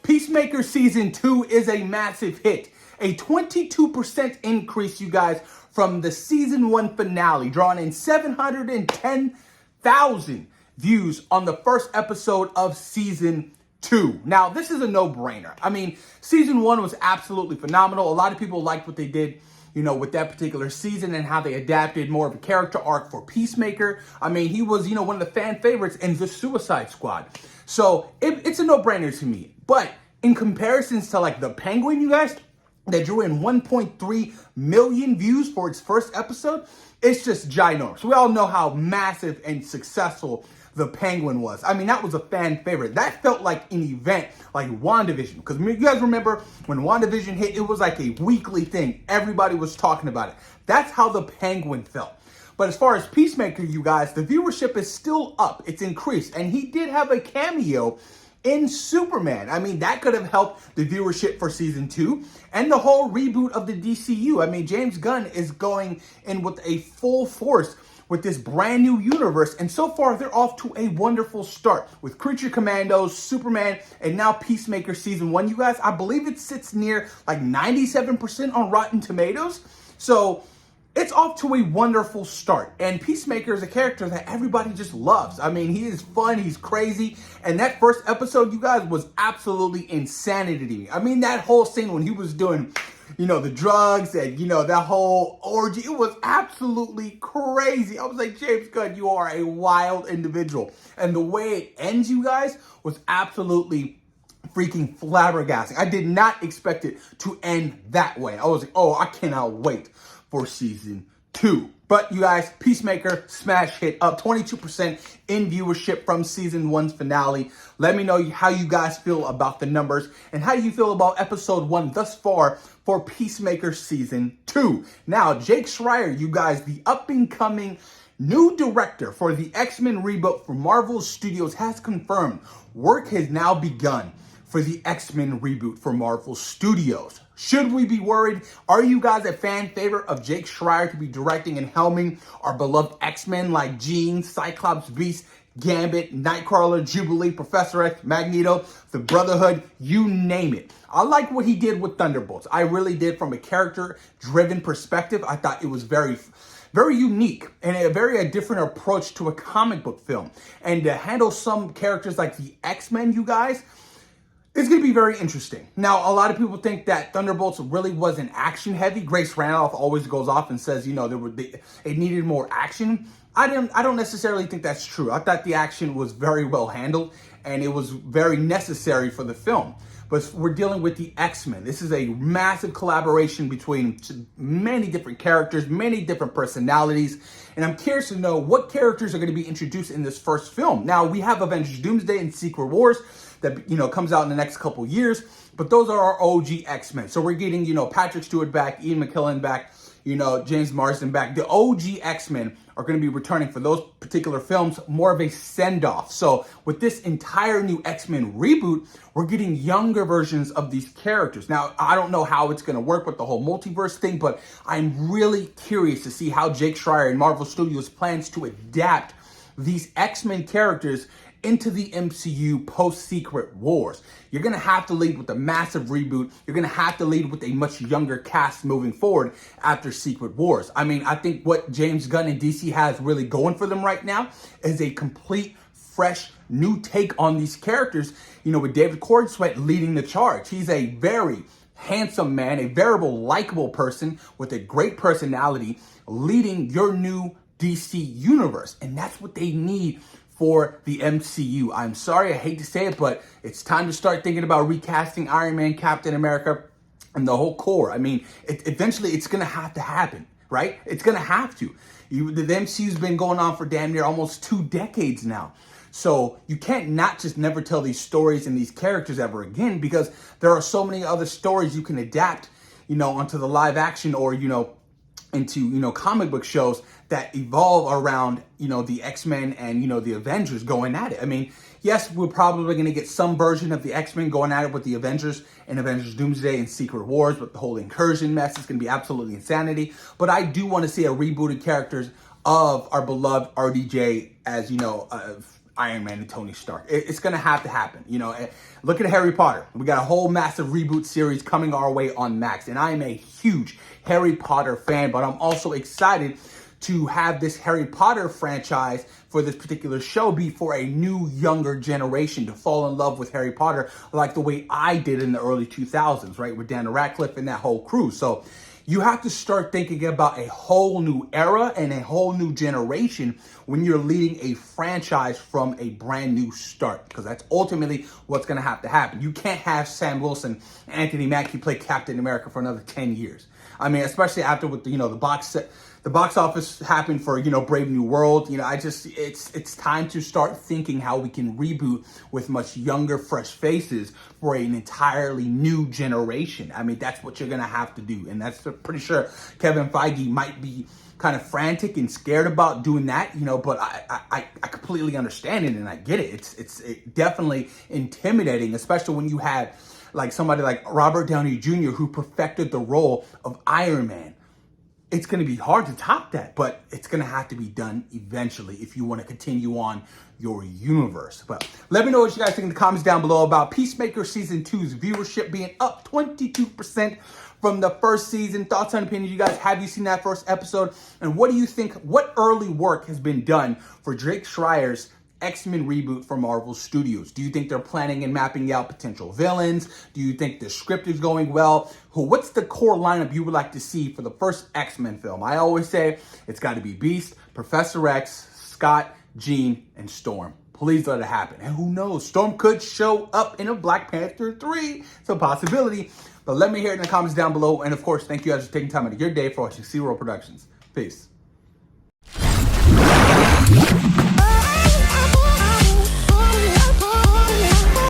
Peacemaker Season 2 is a massive hit. A 22% increase, you guys, from the Season 1 finale, drawing in 710,000 views on the first episode of Season 2. Now, this is a no-brainer. I mean, Season 1 was absolutely phenomenal. A lot of people liked what they did, with that particular season and how they adapted more of a character arc for Peacemaker. I mean, he was, one of the fan favorites in the Suicide Squad. So it's a no-brainer to me. But in comparisons to like the Penguin, you guys, that drew in 1.3 million views for its first episode, it's just ginormous. We all know how massive and successful the Penguin was. I mean, that was a fan favorite. That felt like an event like WandaVision. Because you guys remember when WandaVision hit, it was like a weekly thing. Everybody was talking about it. That's how the Penguin felt. But as far as Peacemaker, you guys, the viewership is still up. It's increased. And he did have a cameo in Superman. I mean, that could have helped the viewership for Season 2 and the whole reboot of the DCU. I mean, James Gunn is going in with a full force with this brand new universe, and so far they're off to a wonderful start with Creature Commandos, Superman, and now Peacemaker Season 1. You guys, I believe it sits near like 97% on Rotten Tomatoes. So it's off to a wonderful start. And Peacemaker is a character that everybody just loves. I mean, he is fun, he's crazy. And that first episode, you guys, was absolutely insanity to me. I mean, that whole scene when he was doing, the drugs and, that whole orgy, it was absolutely crazy. I was like, James Gunn, you are a wild individual. And the way it ends, you guys, was absolutely freaking flabbergasting. I did not expect it to end that way. I was like, oh, I cannot wait for Season 2. But you guys, Peacemaker smash hit, up 22% in viewership from Season 1's finale. Let me know how you guys feel about the numbers and how you feel about Episode 1 thus far for Peacemaker Season 2. Now, Jake Schreier, you guys, the up-and-coming new director for the X-Men reboot for Marvel Studios, has confirmed work has now begun for the X-Men reboot for Marvel Studios. Should we be worried? Are you guys a fan favorite of Jake Schreier to be directing and helming our beloved X-Men like Jean, Cyclops, Beast, Gambit, Nightcrawler, Jubilee, Professor X, Magneto, the Brotherhood, you name it. I like what he did with Thunderbolts. I really did. From a character-driven perspective, I thought it was very unique and a different approach to a comic book film. And to handle some characters like the X-Men, you guys, it's going to be very interesting. Now, a lot of people think that Thunderbolts really wasn't action heavy. Grace Randolph always goes off and says, it needed more action. I don't necessarily think that's true. I thought the action was very well handled and it was very necessary for the film. But we're dealing with the X-Men. This is a massive collaboration between many different characters, many different personalities. And I'm curious to know what characters are going to be introduced in this first film. Now, we have Avengers Doomsday and Secret Wars that, comes out in the next couple years. But those are our OG X-Men. So we're getting, Patrick Stewart back, Ian McKellen back, James Marsden back. The OG X-Men are going to be returning for those particular films, more of a send-off. So with this entire new X-Men reboot, we're getting younger versions of these characters. Now, I don't know how it's going to work with the whole multiverse thing, but I'm really curious to see how Jake Schreier and Marvel Studios plans to adapt these X-Men characters into the MCU post-Secret Wars. You're going to have to lead with a massive reboot. You're going to have to lead with a much younger cast moving forward after Secret Wars. I mean, I think what James Gunn and DC has really going for them right now is a complete, fresh, new take on these characters, with David Corenswet leading the charge. He's a very handsome man, a very likable person with a great personality leading your new DC universe. And that's what they need for the MCU. I'm sorry, I hate to say it, but it's time to start thinking about recasting Iron Man, Captain America, and the whole core. I mean, eventually it's going to have to happen, right? It's going to have to. The MCU's been going on for damn near almost 2 decades now. So you can't not just never tell these stories and these characters ever again, because there are so many other stories you can adapt, onto the live action or, into, comic book shows that evolve around, the X-Men and, the Avengers going at it. I mean, yes, we're probably going to get some version of the X-Men going at it with the Avengers and Avengers Doomsday and Secret Wars, but the whole incursion mess is going to be absolutely insanity. But I do want to see a rebooted characters of our beloved RDJ as, Iron Man and Tony Stark. It's going to have to happen. You know, look at Harry Potter. We got a whole massive reboot series coming our way on Max. And I am a huge Harry Potter fan, but I'm also excited to have this Harry Potter franchise for this particular show be for a new, younger generation to fall in love with Harry Potter like the way I did in the early 2000s, right? With Daniel Radcliffe and that whole crew. So you have to start thinking about a whole new era and a whole new generation when you're leading a franchise from a brand new start, because that's ultimately what's going to have to happen. You can't have Sam Wilson, Anthony Mackie play Captain America for another 10 years. I mean, especially after with the box office happened for, Brave New World. It's time to start thinking how we can reboot with much younger, fresh faces for an entirely new generation. I mean, that's what you're going to have to do. And that's pretty sure Kevin Feige might be kind of frantic and scared about doing that, but I completely understand it and I get it. It's definitely intimidating, especially when you have like somebody like Robert Downey Jr. who perfected the role of Iron Man. It's going to be hard to top that, but it's going to have to be done eventually if you want to continue on your universe. But let me know what you guys think in the comments down below about Peacemaker Season 2's viewership being up 22% from the first season. Thoughts and opinions, you guys. Have you seen that first episode? And what do you think? What early work has been done for Jake Schreier's X-Men reboot for Marvel Studios? Do you think they're planning and mapping out potential villains? Do you think the script is going well? What's the core lineup you would like to see for the first X-Men film? I always say it's got to be Beast, Professor X, Scott, Jean, and Storm. Please let it happen. And who knows? Storm could show up in a Black Panther 3. It's a possibility. But let me hear it in the comments down below. And of course, thank you guys for taking time out of your day for watching SeaWorld Productions. Peace.